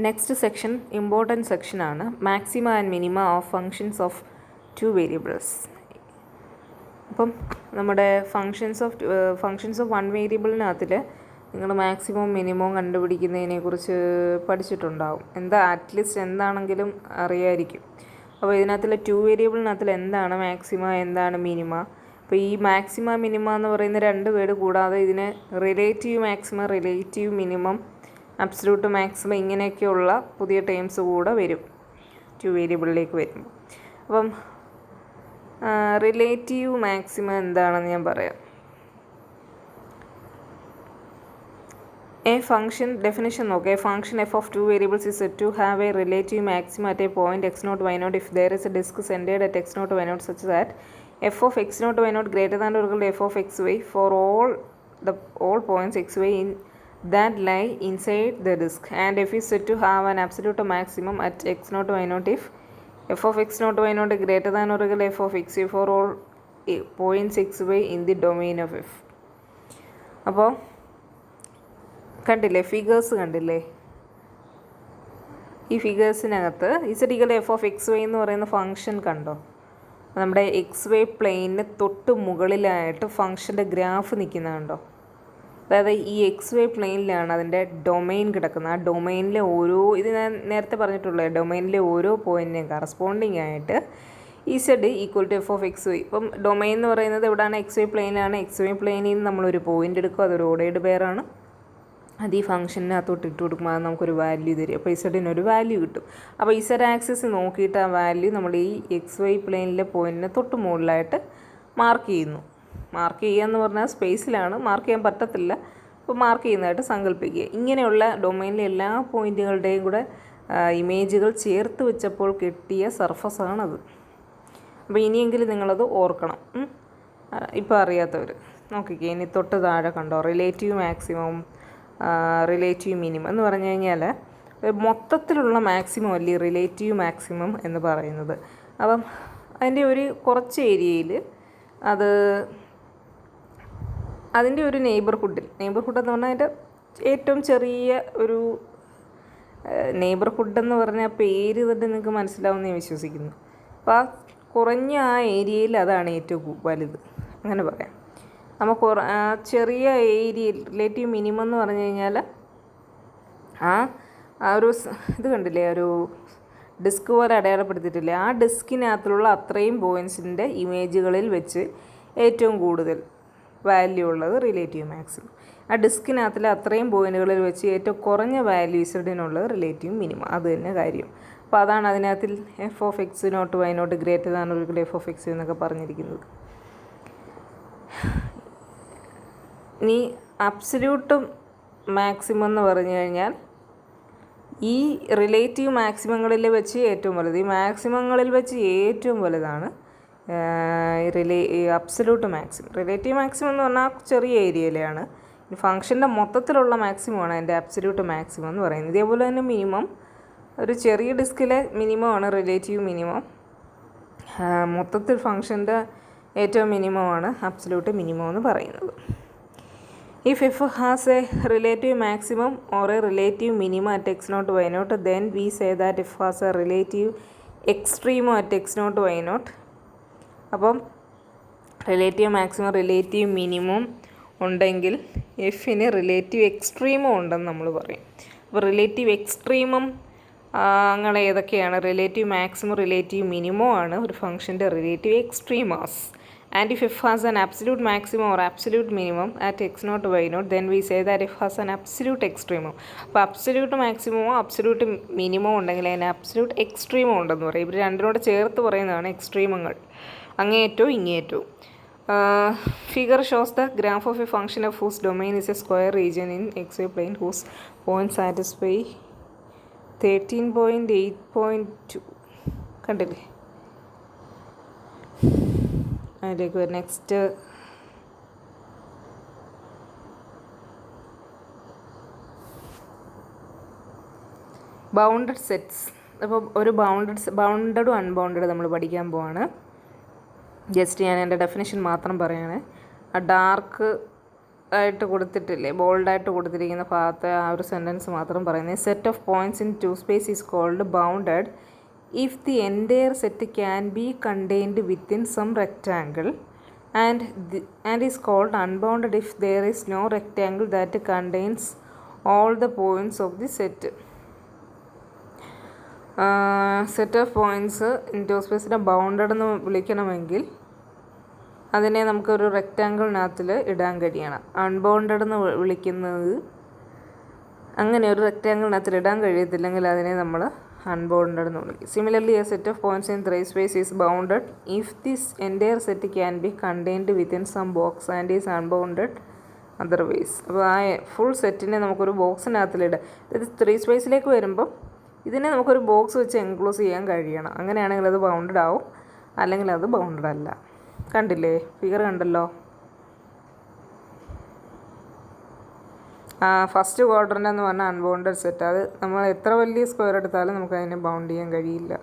Next section important സെക്ഷനാണ് maxima and minima of functions of two variables. അപ്പം നമ്മുടെ functions of one വേരിയബിളിനകത്തിൽ നിങ്ങൾ മാക്സിമവും മിനിമവും കണ്ടുപിടിക്കുന്നതിനെക്കുറിച്ച് പഠിച്ചിട്ടുണ്ടാവും. At least എന്താണെങ്കിലും അറിയായിരിക്കും. അപ്പോൾ ഇതിനകത്തിൽ ടു വേരിയബിളിനകത്തിൽ എന്താണ് മാക്സിമ, എന്താണ് മിനിമ. അപ്പോൾ ഈ മാക്സിമ മിനിമ എന്ന് പറയുന്ന രണ്ട് വേർഡ് കൂടാതെ ഇതിന് relative maximum, relative minimum, absolute maximum ഇങ്ങനെയൊക്കെയുള്ള പുതിയ ടേംസ് കൂടെ വരും ടു വേരിയബിളിലേക്ക് വരുമ്പോൾ. അപ്പം റിലേറ്റീവ് മാക്സിമം എന്താണെന്ന് ഞാൻ പറയാം. A function definition നോക്കുക. A function f of two variables is said to have a relative maximum at a point x0 y0 if there is a disk centered at x0 y0 such that f of x0 y0 greater than or equal to f of xy for all points xy in that lie inside the disk, and f is said to have an absolute maximum at x0 y0 if f of x0 y0 greater than or equal to f of xy for all points xy in the domain of f. അപ്പോൾ കണ്ടില്ലേ, figures കണ്ടില്ലേ? ഈ ഫിഗേഴ്സിനകത്ത് Z F of X Y എന്ന് പറയുന്ന function കണ്ടോ? നമ്മുടെ X Y പ്ലെയിനിന് തൊട്ട് മുകളിലായിട്ട് ഫംഗ്ഷൻ്റെ ഗ്രാഫ് നിൽക്കുന്നത് കണ്ടോ? അതായത് ഈ എക്സ് വൈ പ്ലെയിനിലാണ് അതിൻ്റെ ഡൊമൈൻ കിടക്കുന്നത്. ആ ഡൊമൈനിലെ ഇത് ഞാൻ നേരത്തെ പറഞ്ഞിട്ടുള്ളത്, ഡൊമൈനിലെ ഓരോ പോയിൻറ്റിനെയും കറസ്പോണ്ടിങ് ആയിട്ട് Z equal to F of X Y. ഇപ്പം ഡൊമൈൻ എന്ന് പറയുന്നത് എവിടെയാണ്? എക്സ് വൈ പ്ലെയിനാണ്. എക്സ് വൈ പ്ലെയിനിൽ നിന്ന് നമ്മളൊരു പോയിൻ്റ് എടുക്കും, അതൊരു ഓർഡേർഡ് പെയറാണ്. അത് ഈ ഫംഗ്ഷനകത്തോട്ട് ഇട്ട് കൊടുക്കുമ്പോൾ അത് നമുക്കൊരു വാല്യൂ തരും. അപ്പോൾ ഇസഡിനൊരു വാല്യൂ കിട്ടും. അപ്പോൾ ഇസഡ് ആക്സിസ് നോക്കിയിട്ട് ആ വാല്യൂ നമ്മൾ ഈ എക്സ് വൈ പ്ലെയിനിലെ പോയിൻറ്റിനെ തൊട്ട് മുകളിലായിട്ട് മാർക്ക് ചെയ്യുന്നു. മാർക്ക് ചെയ്യുക എന്ന് പറഞ്ഞാൽ സ്പേസിലാണ്, മാർക്ക് ചെയ്യാൻ പറ്റത്തില്ല. അപ്പോൾ മാർക്ക് ചെയ്യുന്നതായിട്ട് സങ്കല്പിക്കുക. ഇങ്ങനെയുള്ള ഡൊമൈനിലെ എല്ലാ പോയിൻറ്റുകളുടെയും കൂടെ ഇമേജുകൾ ചേർത്ത് വെച്ചപ്പോൾ കിട്ടിയ സർഫസാണത്. അപ്പോൾ ഇനിയെങ്കിലും നിങ്ങളത് ഓർക്കണം. ഇപ്പോൾ അറിയാത്തവർ നോക്കിക്കേ. ഇനി തൊട്ട് താഴെ കണ്ടോ, റിലേറ്റീവ് മാക്സിമം, റിലേറ്റീവ് മിനിമം എന്ന് പറഞ്ഞു കഴിഞ്ഞാൽ മൊത്തത്തിലുള്ള മാക്സിമം അല്ലേ റിലേറ്റീവ് മാക്സിമം എന്ന് പറയുന്നത്. അപ്പം അതിൻ്റെ ഒരു കുറച്ച് ഏരിയയിൽ അതിൻ്റെ ഒരു നെയ്ബർഹുഡ് എന്ന് പറഞ്ഞാൽ അതിൻ്റെ ഏറ്റവും ചെറിയ ഒരു നെയ്ബർഹുഡ് എന്ന് പറഞ്ഞാൽ പേര് തന്നെ നിങ്ങൾക്ക് മനസ്സിലാവുമെന്ന് ഞാൻ വിശ്വസിക്കുന്നു. അപ്പോൾ ആ കുറഞ്ഞ ആ ഏരിയയിൽ അതാണ് ഏറ്റവും വലുത്, അങ്ങനെ പറയാം. നമുക്ക് ചെറിയ ഏരിയ റിലേറ്റീവ് മിനിമം എന്ന് പറഞ്ഞു കഴിഞ്ഞാൽ ആ ഒരു ഇത് കണ്ടില്ലേ, ഒരു ഡിസ്ക് പോലെ അടയാളപ്പെടുത്തിയിട്ടില്ലേ, ആ ഡിസ്കിനകത്തുള്ള അത്രയും പോയിൻറ്റ്സിൻ്റെ ഇമേജുകളിൽ വെച്ച് ഏറ്റവും കൂടുതൽ വാല്യൂ ഉള്ളത് റിലേറ്റീവ് മാക്സിമം. ആ ഡിസ്കിനകത്തിലെ അത്രയും പോയിൻറ്റുകളിൽ വെച്ച് ഏറ്റവും കുറഞ്ഞ വാല്യൂ ഇസഡിനുള്ളത് റിലേറ്റീവ് മിനിമം. അത് തന്നെ കാര്യം. അപ്പോൾ അതാണ് അതിനകത്തിൽ F of X naught Y naught greater than or equal to F of X എന്നൊക്കെ പറഞ്ഞിരിക്കുന്നത്. ഇനി അബ്സല്യൂട്ട് മാക്സിമം എന്ന് പറഞ്ഞു കഴിഞ്ഞാൽ ഈ റിലേറ്റീവ് മാക്സിമങ്ങളിൽ വെച്ച് ഏറ്റവും വലുത്, ഈ മാക്സിമങ്ങളിൽ വെച്ച് ഏറ്റവും വലുതാണ് അബ്സല്യൂട്ട് മാക്സിമം. റിലേറ്റീവ് മാക്സിമം എന്ന് പറഞ്ഞാൽ ചെറിയ ഏരിയയിലാണ്. ഫംഗ്ഷൻ്റെ മൊത്തത്തിലുള്ള മാക്സിമമാണ് അതിൻ്റെ അബ്സല്യൂട്ട് മാക്സിമം എന്ന് പറയുന്നത്. ഇതേപോലെ തന്നെ മിനിമം, ഒരു ചെറിയ ഡിസ്കിലെ മിനിമമാണ് റിലേറ്റീവ് മിനിമം. മൊത്തത്തിൽ ഫംഗ്ഷൻ്റെ ഏറ്റവും മിനിമമാണ് അബ്സല്യൂട്ട് മിനിമം എന്ന് പറയുന്നത്. If f has a relative maximum or a relative minimum at x0 y0, then we say that f has a relative extremum at x0 y0. അപ്പം റിലേറ്റീവ് മാക്സിമം, റിലേറ്റീവ് മിനിമം ഉണ്ടെങ്കിൽ എഫിന് relative എക്സ്ട്രീമും ഉണ്ടെന്ന് നമ്മൾ പറയും. അപ്പോൾ relative extremum അങ്ങനെ ഏതൊക്കെയാണ്? Relative maximum, relative minimum ആണ് ഒരു ഫംഗ്ഷൻ്റെ relative എക്സ്ട്രീമാസ്. And if f has an absolute maximum or absolute minimum at x0 y0, then we say that f has an absolute extremum. അപ്പോൾ അബ്സല്യൂട്ട് മാക്സിമമോ അബ്സല്യൂട്ട് മിനിമം ഉണ്ടെങ്കിൽ അതിന് absolute extremum ഉണ്ടെന്ന് പറയും. ഇവർ രണ്ടിനോട് ചേർത്ത് പറയുന്നതാണ് എക്സ്ട്രീമങ്ങൾ, അങ്ങേയറ്റവും ഇങ്ങേയറ്റവും. Figure shows the graph of a function of whose domain is a square region in X Y plane whose point satisfy 13.8.2. കണ്ടില്ലേ? അതിലേക്ക് നെക്സ്റ്റ് ബൗണ്ടഡ് സെറ്റ്സ്. അപ്പോൾ ഒരു ബൗണ്ടഡും അൺബൗണ്ടഡ് നമ്മൾ പഠിക്കാൻ പോവാണ്. ജസ്റ്റ് ഞാൻ എൻ്റെ ഡെഫിനിഷൻ മാത്രം പറയുകയാണ്. ആ ഡാർക്ക് ആയിട്ട് കൊടുത്തിട്ടില്ലേ, ബോൾഡായിട്ട് കൊടുത്തിരിക്കുന്ന ഭാഗത്തെ ആ ഒരു സെൻറ്റൻസ് മാത്രം പറയുന്നത്. Set of points in two space is called bounded if the entire set can be contained within some rectangle and is called unbounded if there is no rectangle that contains all the points of the set. Set of points in two സ്പേസിനെ bounded എന്ന് വിളിക്കണമെങ്കിൽ അതിനെ നമുക്കൊരു റെക്റ്റാങ്കിളിനകത്തിൽ ഇടാൻ കഴിയണം. Unbounded എന്ന് വിളിക്കുന്നത് അങ്ങനെ ഒരു റെക്റ്റാങ്കിളിനകത്തിൽ ഇടാൻ കഴിയത്തില്ലെങ്കിൽ അതിനെ നമ്മൾ അൺബൗണ്ടഡ് എന്ന് വിളിക്കും. Similarly a set of points in 3 space is bounded if this entire set can be contained within some box and is unbounded otherwise. അപ്പോൾ ആ ഫുൾ സെറ്റിനെ നമുക്കൊരു ബോക്സിനകത്തിലിടാം. ഇത് 3 സ്പേസിലേക്ക് വരുമ്പം ഇതിനെ നമുക്കൊരു ബോക്സ് വെച്ച് എൻക്ലോസ് ചെയ്യാൻ കഴിയണം. അങ്ങനെയാണെങ്കിൽ അത് ബൗണ്ടഡ് ആവും, അല്ലെങ്കിൽ അത് ബൗണ്ടഡ് അല്ല. കണ്ടില്ലേ, ഫിഗർ കണ്ടല്ലോ. ഫസ്റ്റ് ക്വാഡ്രൻ്റ് എന്ന് പറഞ്ഞാൽ അൺബൗണ്ടഡ് സെറ്റ്. അത് നമ്മൾ എത്ര വലിയ സ്ക്വയർ എടുത്താലും നമുക്ക് അതിനെ ബൗണ്ട് ചെയ്യാൻ കഴിയില്ല.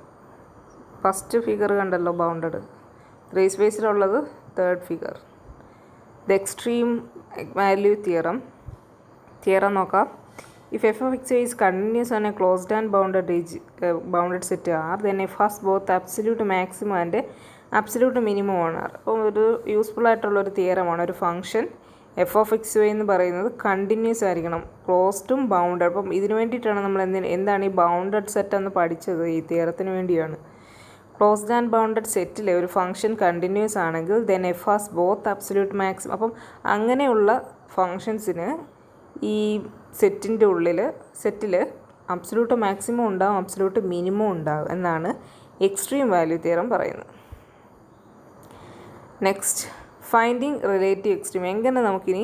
ഫസ്റ്റ് ഫിഗർ കണ്ടല്ലോ, ബൗണ്ടഡ്. 3 സ്പേസിലുള്ളത് third figure. The extreme value theorem നോക്കാം. If F of X is continuous on a closed and bounded set R, then F has both absolute maximum and absolute minimum ആണ്. അപ്പോൾ ഒരു useful ആയിട്ടുള്ളൊരു തിയറമാണ്. ഒരു function F of X Y എന്ന് പറയുന്നത് continuous ആയിരിക്കണം, ക്ലോസ്ഡും ബൗണ്ടഡ്. അപ്പം ഇതിന് വേണ്ടിയിട്ടാണ് നമ്മൾ എന്താണ് ഈ ബൗണ്ടഡ് സെറ്റ് എന്ന് പഠിച്ചത്, ഈ തിയറത്തിന് വേണ്ടിയാണ്. ക്ലോസ്ഡ് ആൻഡ് ബൗണ്ടഡ് സെറ്റിലെ ഒരു ഫംഗ്ഷൻ കണ്ടിന്യൂസ് ആണെങ്കിൽ then F has both absolute maximum. അപ്പം അങ്ങനെയുള്ള ഫങ്ഷൻസിന് ഈ സെറ്റിൽ അബ്സല്യൂട്ട് മാക്സിമം ഉണ്ടാവും, അബ്സല്യൂട്ട് മിനിമം ഉണ്ടാവും എന്നാണ് എക്സ്ട്രീം വാല്യൂ തിയറം പറയുന്നത്. Next, finding relative extreme. എങ്ങനെ നമുക്കിനി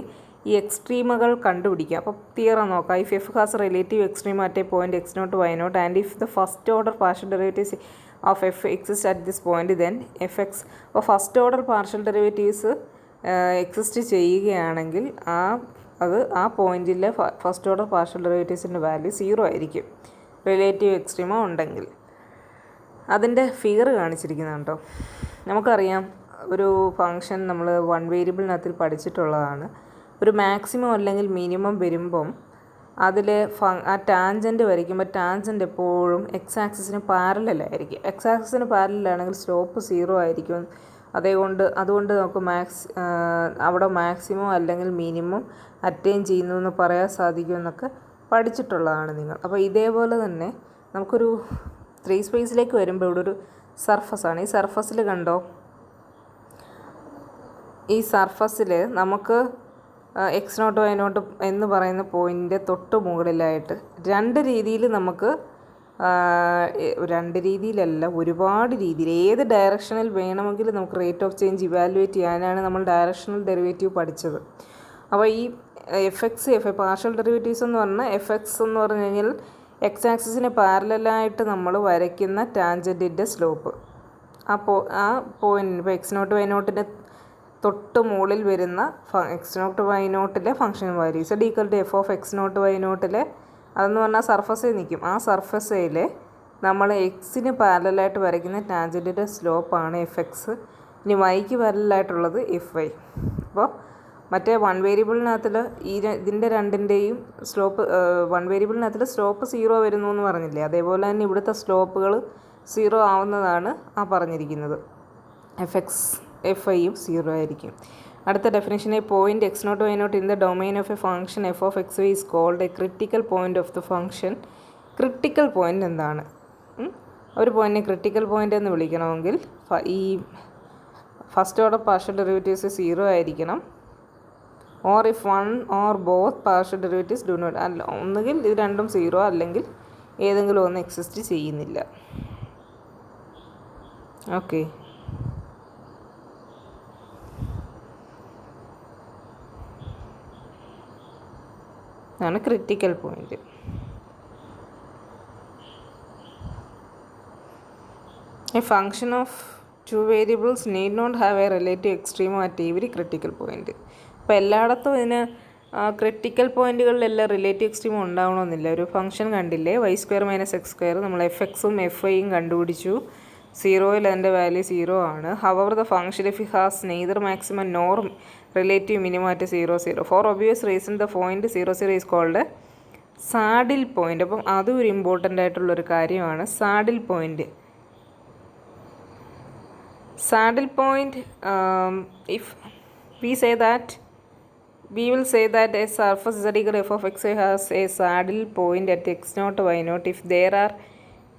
ഈ എക്സ്ട്രീമുകൾ കണ്ടുപിടിക്കാം? അപ്പോൾ തിയറം നോക്കാം. If f has relative extreme at a point x naught Y naught and if the first order partial derivatives of f exist at this point then f x. അപ്പോൾ first order partial derivatives exist ചെയ്യുകയാണെങ്കിൽ ആ പോയിൻറ്റിലെ first order partial ഡെറിവേറ്റീവ്സിൻ്റെ value 0 ആയിരിക്കും, relative എക്സ്ട്രീമോ ഉണ്ടെങ്കിൽ. അതിൻ്റെ figure കാണിച്ചിരിക്കുന്നുണ്ടോ. നമുക്കറിയാം, ഒരു function നമ്മൾ 1 വേരിയബിളിനകത്തിൽ പഠിച്ചിട്ടുള്ളതാണ്. ഒരു മാക്സിമം അല്ലെങ്കിൽ മിനിമം വരുമ്പം അതിൽ ആ ടാൻജൻറ്റ് വരയ്ക്കുമ്പോൾ ടാൻജൻറ്റ് എപ്പോഴും എക്സ് ആക്സിസിന് പാരലലായിരിക്കും. എക്സ് ആക്സിസിന് പാരലാണെങ്കിൽ സ്ലോപ്പ് 0 ആയിരിക്കും. അതുകൊണ്ട് നമുക്ക് അവിടെ മാക്സിമം അല്ലെങ്കിൽ മിനിമം അറ്റൈൻ ചെയ്യുന്നു എന്ന് പറയാൻ സാധിക്കുമെന്നൊക്കെ പഠിച്ചിട്ടുള്ളതാണ് നിങ്ങൾ. അപ്പോൾ ഇതേപോലെ തന്നെ നമുക്കൊരു 3 സ്പേസിലേക്ക് വരുമ്പോൾ ഇവിടെ ഒരു സർഫസാണ്. ഈ സർഫസിൽ കണ്ടോ, ഈ സർഫസിൽ നമുക്ക് എക്സ് നോട്ട് വൈ നോട്ട് എന്ന് പറയുന്ന പോയിൻ്റ് തൊട്ട് മുകളിലായിട്ട് രണ്ട് രീതിയിൽ നമുക്ക്, രണ്ട് രീതിയിലല്ല ഒരുപാട് രീതിയിൽ, ഏത് ഡയറക്ഷനിൽ വേണമെങ്കിലും നമുക്ക് റേറ്റ് ഓഫ് ചേഞ്ച് ഇവാലുവേറ്റ് ചെയ്യാനാണ് നമ്മൾ ഡയറക്ഷണൽ ഡെറിവേറ്റീവ് പഠിച്ചത്. അപ്പോൾ ഈ പാർഷ്യൽ ഡെറിവേറ്റീവ്സ് എന്ന് പറഞ്ഞാൽ എഫ് എക്സ് എന്ന് പറഞ്ഞു കഴിഞ്ഞാൽ എക്സ് ആക്സിസിന് പാരലായിട്ട് നമ്മൾ വരയ്ക്കുന്ന ടാൻജൻറ്റിൻ്റെ സ്ലോപ്പ്. ആ പോയിൻ്റ് ഇപ്പോൾ എക്സ് നോട്ട് വൈ നോട്ടിൻ്റെ തൊട്ട് മുകളിൽ വരുന്ന എക്സ് നോട്ട് വൈ നോട്ടിലെ function value is equal to F of X naught Y നോട്ടിലെ, അതെന്ന് പറഞ്ഞാൽ സർഫസിൽ നിൽക്കും. ആ സർഫസിൽ നമ്മൾ എക്സിന് പാരലായിട്ട് വരയ്ക്കുന്ന ടാൻജൻറ്റിൻ്റെ സ്ലോപ്പാണ് എഫ് എക്സ്. ഇനി വൈക്ക് പാരലായിട്ടുള്ളത് എഫ് വൈ. അപ്പോൾ മറ്റേ 1 വേരിയബിളിനകത്തിൽ ഇതിൻ്റെ രണ്ടിൻ്റെയും സ്ലോപ്പ് 1 വേരിയബിളിനകത്തിൽ സ്ലോപ്പ് 0 വരുന്നു എന്ന് പറഞ്ഞില്ലേ, അതേപോലെ തന്നെ ഇവിടുത്തെ സ്ലോപ്പുകൾ 0 ആവുന്നതാണ് ആ പറഞ്ഞിരിക്കുന്നത്. എഫ് ഐയും 0 ആയിരിക്കും. അടുത്ത definition, a point x naught Y naught in the domain of a function F of X y is called a critical point of the function. Critical point എന്താണ്? ഒരു പോയിൻറ്റിനെ ക്രിട്ടിക്കൽ പോയിൻ്റ് എന്ന് വിളിക്കണമെങ്കിൽ ഈ ഫസ്റ്റ് ഓർഡർ പാർഷ്യൽ ഡെറിവേറ്റീവ്സ് 0 ആയിരിക്കണം. Or if one or both partial derivatives do not, അല്ല ഒന്നുകിൽ ഇത് രണ്ടും 0 അല്ലെങ്കിൽ ഏതെങ്കിലും ഒന്ന് എക്സിസ്റ്റ് ചെയ്യുന്നില്ല. ഓക്കെ, അതാണ് critical point. A function of 2 variables need not have a relative എക്സ്ട്രീമോ അറ്റ് എവരി ക്രിട്ടിക്കൽ പോയിൻ്റ്. അപ്പോൾ എല്ലായിടത്തും ഇതിന് ക്രിട്ടിക്കൽ പോയിൻറ്റുകളിലെല്ലാം റിലേറ്റീവ് എക്സ്ട്രീമോ ഉണ്ടാവണമെന്നില്ല. ഒരു ഫംഗ്ഷൻ കണ്ടില്ലേ, y² - x², നമ്മൾ എഫ് എക്സും എഫ് ഐയും കണ്ടുപിടിച്ചു. 0യിൽ അതിൻ്റെ വാല്യൂ 0 ആണ്. However the function if it has neither maximum nor relative minimum at 0, 0. For obvious reason, the point 0, 0 is called a saddle point. അപ്പം അതും ഒരു ഇമ്പോർട്ടൻ്റ് ആയിട്ടുള്ളൊരു കാര്യമാണ് saddle point. Saddle point, if we say that, we will say that a surface z equal f of x has a saddle point at x0, y0 if there are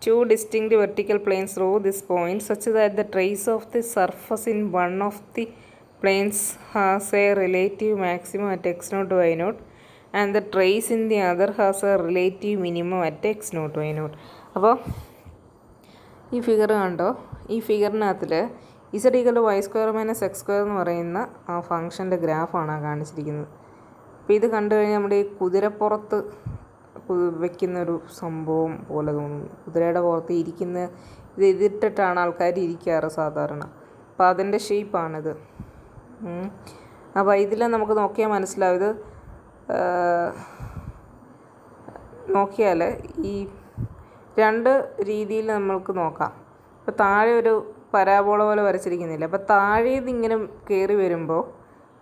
two distinct vertical planes through this point such that the trace of the surface in one of the planes has a relative maximum at x0, y0 and the trace in the other has a relative minimum at x0, y0. അപ്പോൾ ഈ figure കണ്ടോ, ഈ ഫിഗറിനകത്തിൽ z equal to y square minus x square എന്ന് പറയുന്ന ആ ഫംഗ്ഷൻ്റെ ഗ്രാഫാണ് കാണിച്ചിരിക്കുന്നത്. അപ്പോൾ ഇത് കണ്ടു കഴിഞ്ഞാൽ നമ്മുടെ ഈ കുതിരപ്പുറത്ത് വെക്കുന്നൊരു സംഭവം പോലെ തോന്നുന്നു. കുതിരയുടെ പുറത്ത് ഇത് ഇതിട്ടിട്ടാണ് ആൾക്കാർ ഇരിക്കാറ് സാധാരണ. അപ്പോൾ അതിൻ്റെ ഷേപ്പാണിത്. അപ്പോൾ ഇതിൽ നമുക്ക് നോക്കിയാൽ മനസ്സിലാവും. ഇത് നോക്കിയാൽ ഈ രണ്ട് രീതിയിൽ നമ്മൾക്ക് നോക്കാം. ഇപ്പോൾ താഴെ ഒരു പരാബോള പോലെ വരച്ചിരിക്കുന്നില്ല. അപ്പോൾ താഴെ ഇതിങ്ങനെ കയറി വരുമ്പോൾ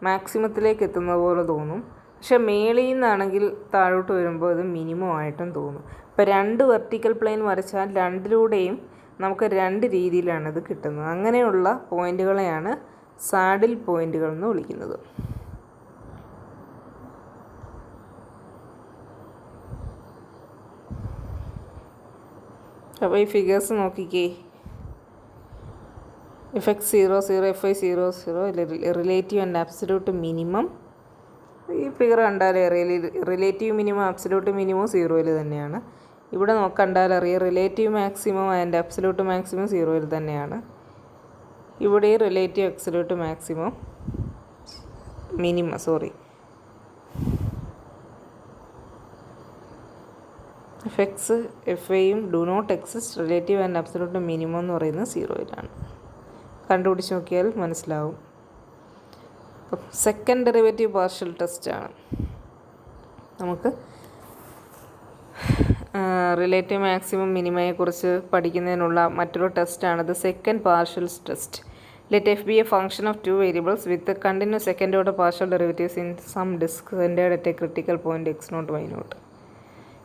മാക്സിമത്തിലേക്ക് എത്തുന്നത് പോലെ തോന്നും. പക്ഷെ മേളിൽ നിന്നാണെങ്കിൽ താഴോട്ട് വരുമ്പോൾ ഇത് മിനിമം ആയിട്ടും തോന്നും. ഇപ്പോൾ രണ്ട് വെർട്ടിക്കൽ പ്ലെയിൻ വരച്ചാൽ രണ്ടിലൂടെയും നമുക്ക് രണ്ട് രീതിയിലാണ് ഇത് കിട്ടുന്നത്. അങ്ങനെയുള്ള പോയിൻറ്റുകളെയാണ് സാഡിൽ പോയിൻറ്റുകൾ എന്ന് വിളിക്കുന്നത്. അപ്പോൾ ഈ ഫിഗേഴ്സ് നോക്കിക്കേ. fx 0, 0, fy 0, 0 relative and absolute minimum. ഈ ഫിഗർ കണ്ടാലേ റിലേറ്റീവ് മിനിമം അബ്സല്യൂട്ട് മിനിമം 0യിൽ തന്നെയാണ്. ഇവിടെ കണ്ടാലറിയാം relative maximum and absolute maximum 0യിൽ തന്നെയാണ്. ഇവിടെ റിലേറ്റീവ് അബ്സല്യൂട്ട് മാക്സിമം fx fyയും do not exist. Relative and absolute minimum എന്ന് പറയുന്നത് 0യിലാണ്. കണ്ടുപിടിച്ച് നോക്കിയാൽ മനസ്സിലാവും. അപ്പം സെക്കൻഡ് ഡെറിവേറ്റീവ് പാർഷ്യൽ ടെസ്റ്റാണ്. നമുക്ക് റിലേറ്റീവ് മാക്സിമം മിനിമയെക്കുറിച്ച് പഠിക്കുന്നതിനുള്ള മറ്റൊരു ടെസ്റ്റാണിത്. Second partial test. Let F be a function of two variables with continuous second order partial derivatives in some disk centered at a critical point x0, y0.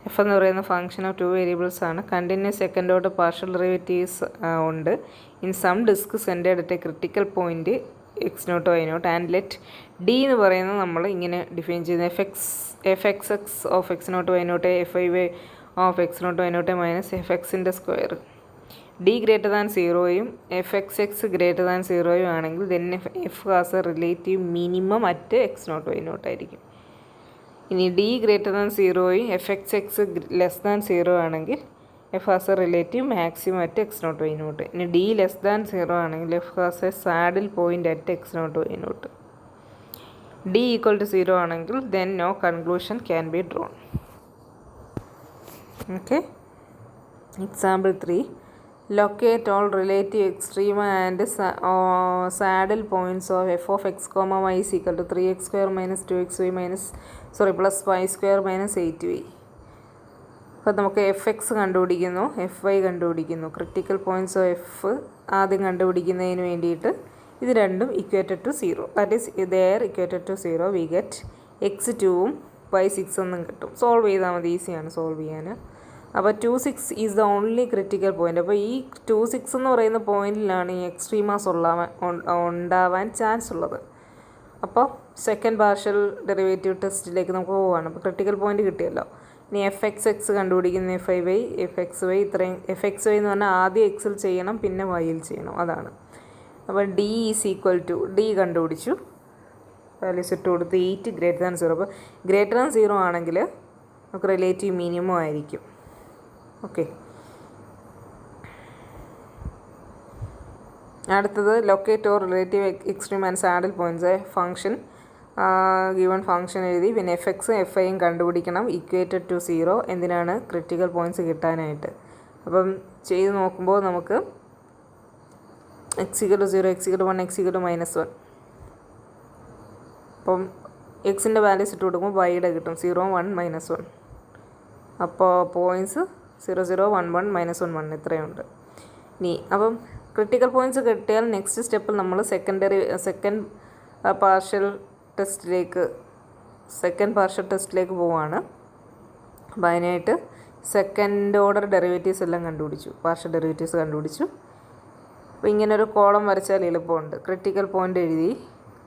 F എന്ന് പറയുന്ന function of two variables ആണ്. Continuous second order partial derivatives ഉണ്ട് in some disk centered at a critical point x0, y0 and let D എന്ന് പറയുന്നത് നമ്മൾ ഇങ്ങനെ define ചെയ്യുന്നത് F X X of x0, y0 F I Y of x0, y0 minus F എക്സിൻ്റെ square. D greater than 0യും F X X greater than 0യും ആണെങ്കിൽ then F has a relative minimum at x0, y0 ആയിരിക്കും. ഇനി D greater than 0യും F X X less than 0 ആണെങ്കിൽ F has a relative maximum at x0, y0. ഇനി D less than 0 ആണെങ്കിൽ F has a saddle point at x0, y0. D equal to 0 ആണെങ്കിൽ then no conclusion can be drawn. Okay. Example 3. Locate all relative extrema and saddle points of f of x, y is equal to 3x square minus 2xy plus y square minus 8y. അപ്പോൾ നമുക്ക് F X കണ്ടുപിടിക്കുന്നു, F Y കണ്ടുപിടിക്കുന്നു. Critical points of F ആദ്യം കണ്ടുപിടിക്കുന്നതിന് വേണ്ടിയിട്ട് ഇത് രണ്ടും equated to 0. That is they're equated to 0. We get x2ഉം y6 എന്നും കിട്ടും. സോൾവ് ചെയ്താൽ മതി, ഈസിയാണ് സോൾവ് ചെയ്യാൻ. അപ്പോൾ 2, 6 is the only critical point. അപ്പോൾ ഈ 2, 6 എന്ന് പറയുന്ന പോയിൻറ്റിലാണ് ഈ എക്സ്ട്രീമാസ് ഉണ്ടാവാൻ ചാൻസ് ഉള്ളത്. അപ്പോൾ സെക്കൻഡ് പാർഷ്യൽ ഡെറിവേറ്റീവ് ടെസ്റ്റിലേക്ക് നമുക്ക് പോവുകയാണ്. അപ്പോൾ ക്രിട്ടിക്കൽ പോയിൻ്റ് കിട്ടിയല്ലോ. ഇനി എഫ് എക്സ് എക്സ് കണ്ടുപിടിക്കുന്ന f I y f x y ഇത്രയും എഫ് എക്സ് വൈ എന്ന് പറഞ്ഞാൽ ആദ്യം എക്സിൽ ചെയ്യണം പിന്നെ വൈയിൽ ചെയ്യണം, അതാണ്. അപ്പോൾ D is equal to D കണ്ടുപിടിച്ചു, വാല്യൂസ് ഇട്ട് കൊടുത്ത് 8 ഗ്രേറ്റർ ദാൻ 0. അപ്പോൾ ഗ്രേറ്റർ ദാൻ 0 ആണെങ്കിൽ നമുക്ക് റിലേറ്റീവ് മിനിമം ആയിരിക്കും. ഓക്കെ. അടുത്തത് locate or relative extreme and saddle points. Function given function എഴുതി പിന്നെ എഫ് എക്സും എഫ് ഐയും കണ്ടുപിടിക്കണം ഇക്വേറ്റഡ് ടു 0. എന്തിനാണ്? ക്രിട്ടിക്കൽ പോയിൻറ്റ്സ് കിട്ടാനായിട്ട്. അപ്പം ചെയ്ത് നോക്കുമ്പോൾ നമുക്ക് x0, x1, x-1. അപ്പം എക്സിൻ്റെ വാല്യൂസ് ഇട്ട് കൊടുക്കുമ്പോൾ വൈയുടെ കിട്ടും 0, 1, -1. അപ്പോൾ പോയിൻറ്റ്സ് 0, 0, 1, 1, -1, 1 ഇത്രയുണ്ട്. ഇനി അപ്പം ക്രിട്ടിക്കൽ പോയിൻറ്റ്സ് കിട്ടിയാൽ നെക്സ്റ്റ് സ്റ്റെപ്പിൽ നമ്മൾ സെക്കൻഡ് പാർഷ്യൽ സെക്കൻഡ് പാർഷ്യൽ ടെസ്റ്റിലേക്ക് പോവാണ്. അപ്പോൾ അതിനായിട്ട് സെക്കൻഡ് ഓർഡർ ഡെറിവേറ്റീവ്സ് എല്ലാം കണ്ടുപിടിച്ചു, പാർഷ്യൽ ഡെറിവേറ്റീവ്സ് കണ്ടുപിടിച്ചു. അപ്പോൾ ഇങ്ങനൊരു കോളം വരച്ചാൽ എളുപ്പമുണ്ട്. ക്രിട്ടിക്കൽ പോയിൻ്റ് എഴുതി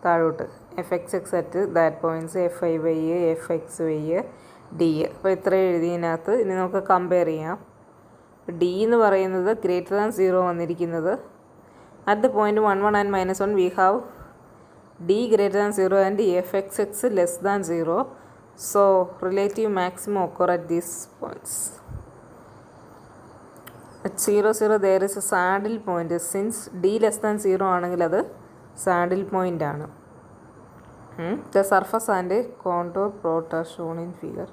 താഴോട്ട് f(x) at that points f(i)y f(x)y d. അപ്പോൾ ഇത്രയും എഴുതിയതിനകത്ത് ഇനി നമുക്ക് കമ്പയർ ചെയ്യാം. d എന്ന് പറയുന്നത് >0 വന്നിരിക്കുന്നത് at the point 1, 1 and -1 we have d >0 and f(x) less than 0. So relative maximum occur at these points. At 0, 0 there is a saddle point. Since d less than 0 ആണെങ്കിൽ അത് saddle point ആണ്. The surface and contour plot are shown in figure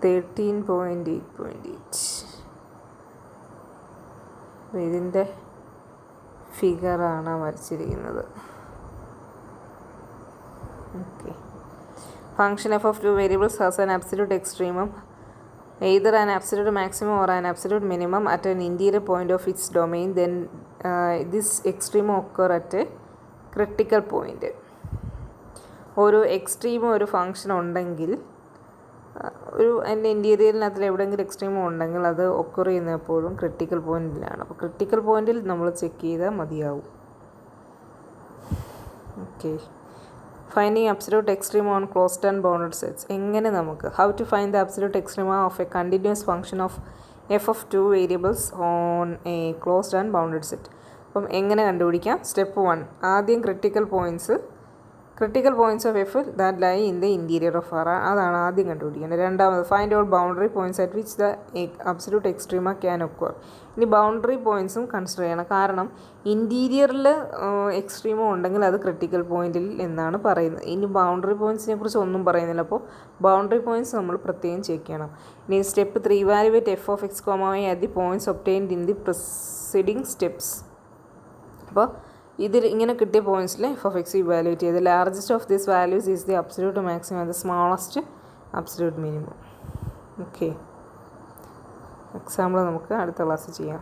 13.8.8. ഇതിൻ്റെ ഫിഗറാണ് വരച്ചിരിക്കുന്നത്. Okay. Function f of two variables has an absolute extremum, either an absolute maximum or an absolute minimum at an interior point of its domain. Then this extremum occur at a critical point. ഒരു എക്സ്ട്രീമും ഒരു function ഉണ്ടെങ്കിൽ അതിൻ്റെ ഇൻറ്റീരിയറിനകത്തിൽ എവിടെയെങ്കിലും എക്സ്ട്രീമും ഉണ്ടെങ്കിൽ അത് occur ചെയ്യുന്നത് എപ്പോഴും critical പോയിൻറ്റിലാണ്. അപ്പോൾ ക്രിട്ടിക്കൽ പോയിൻറ്റിൽ നമ്മൾ ചെക്ക് ചെയ്താൽ മതിയാവും. Okay. Finding absolute extreme on closed and bounded sets. എങ്ങനെ നമുക്ക് how to find the absolute extreme of a continuous function of f of two variables on a closed and bounded set. അപ്പം എങ്ങനെ കണ്ടുപിടിക്കാം? Step 1, ആദ്യം critical points of f that lie in the interior of R, അതാണ് ആദ്യം കണ്ടുപിടിക്കേണ്ടത്. രണ്ടാമത് find out boundary points at which the absolute extrema can occur. ഇനി boundary പോയിൻറ്റ്സും consider ചെയ്യണം. കാരണം ഇൻറ്റീരിയറിൽ എക്സ്ട്രീമോ ഉണ്ടെങ്കിൽ അത് ക്രിട്ടിക്കൽ പോയിൻറ്റിൽ എന്നാണ് പറയുന്നത്. ഇനി ബൗണ്ടറി പോയിൻറ്റ്സിനെ കുറിച്ച് ഒന്നും പറയുന്നില്ല. അപ്പോൾ ബൗണ്ടറി പോയിൻറ്റ്സ് നമ്മൾ പ്രത്യേകം ചെക്ക് ചെയ്യണം. ഇനി step 3, evaluate f of x comma y at the points obtained in the preceding steps. അപ്പോൾ ഇതിൽ ഇങ്ങനെ കിട്ടിയ പോയിൻറ്റ്സിൽ എഫ് ഓഫ് എക്സ് ഇവാലുവേറ്റ് ചെയ്ത് largest of this values is the absolute maximum and the smallest absolute minimum. Okay. Example നമുക്ക് അടുത്ത ക്ലാസ്സിൽ ചെയ്യാം.